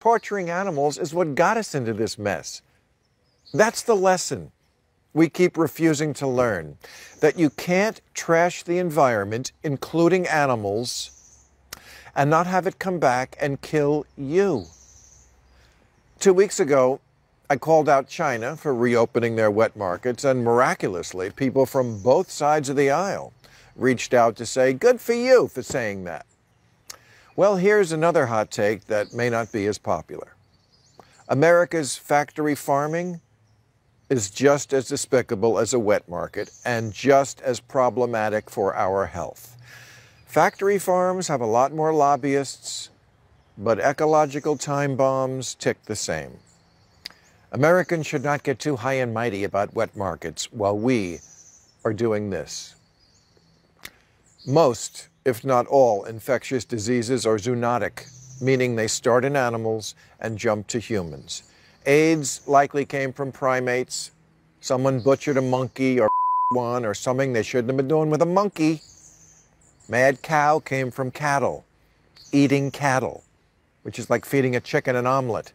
Torturing animals is what got us into this mess. That's the lesson we keep refusing to learn, that you can't trash the environment, including animals, and not have it come back and kill you. 2 weeks ago, I called out China for reopening their wet markets, and miraculously, people from both sides of the aisle reached out to say, good for you for saying that. Well, here's another hot take that may not be as popular. America's factory farming is just as despicable as a wet market and just as problematic for our health. Factory farms have a lot more lobbyists, but ecological time bombs tick the same. Americans should not get too high and mighty about wet markets while we are doing this. Most, if not all, infectious diseases are zoonotic, meaning they start in animals and jump to humans. AIDS likely came from primates. Someone butchered a monkey or one or something they shouldn't have been doing with a monkey. Mad cow came from cattle, eating cattle, which is like feeding a chicken an omelet.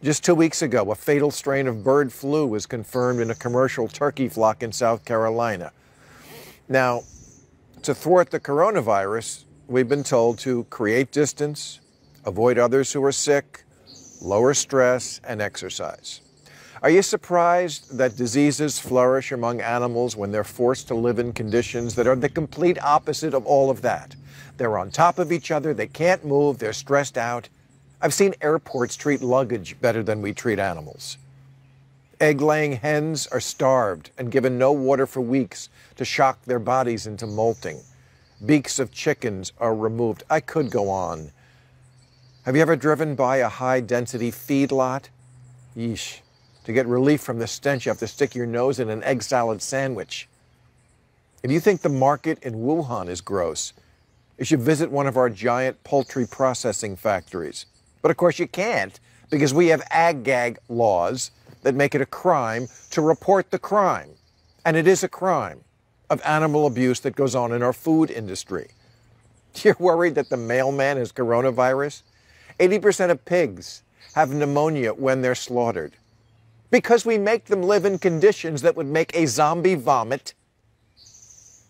Just 2 weeks ago, a fatal strain of bird flu was confirmed in a commercial turkey flock in South Carolina. Now, to thwart the coronavirus, we've been told to create distance, avoid others who are sick, lower stress, and exercise. Are you surprised that diseases flourish among animals when they're forced to live in conditions that are the complete opposite of all of that? They're on top of each other, they can't move, they're stressed out. I've seen airports treat luggage better than we treat animals. Egg-laying hens are starved and given no water for weeks to shock their bodies into molting. Beaks of chickens are removed. I could go on. Have you ever driven by a high-density feedlot? Yeesh. To get relief from the stench, you have to stick your nose in an egg salad sandwich. If you think the market in Wuhan is gross, you should visit one of our giant poultry processing factories. But of course you can't, because we have ag-gag laws that make it a crime to report the crime. And it is a crime of animal abuse that goes on in our food industry. You're worried that the mailman has coronavirus? 80% of pigs have pneumonia when they're slaughtered because we make them live in conditions that would make a zombie vomit.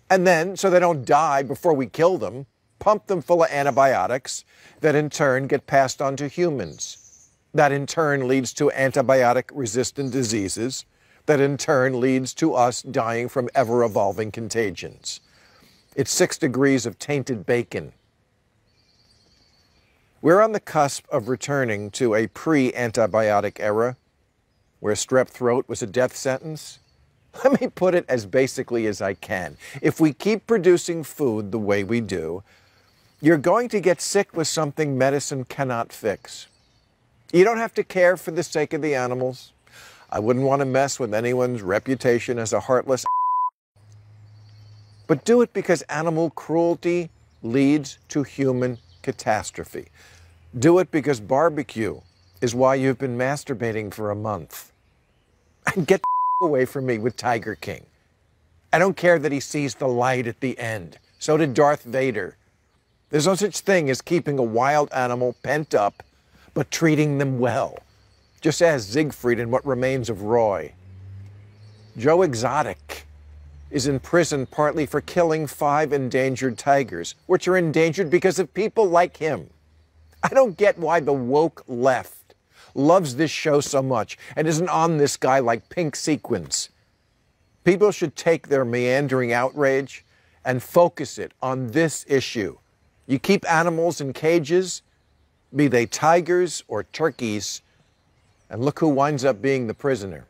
And then, so they don't die before we kill them, pump them full of antibiotics that in turn get passed on to humans. That in turn leads to antibiotic-resistant diseases, that in turn leads to us dying from ever-evolving contagions. It's 6 degrees of tainted bacon. We're on the cusp of returning to a pre-antibiotic era where strep throat was a death sentence. Let me put it as basically as I can. If we keep producing food the way we do, you're going to get sick with something medicine cannot fix. You don't have to care for the sake of the animals. I wouldn't want to mess with anyone's reputation as a heartless but do it because animal cruelty leads to human catastrophe. Do it because barbecue is why you've been masturbating for a month. And get away from me with Tiger King. I don't care that he sees the light at the end. So did Darth Vader. There's no such thing as keeping a wild animal pent up, but treating them well. Just ask Siegfried in What Remains of Roy. Joe Exotic is in prison partly for killing 5 endangered tigers, which are endangered because of people like him. I don't get why the woke left loves this show so much and isn't on this guy like pink sequins. People should take their meandering outrage and focus it on this issue. You keep animals in cages, be they tigers or turkeys, and look who winds up being the prisoner.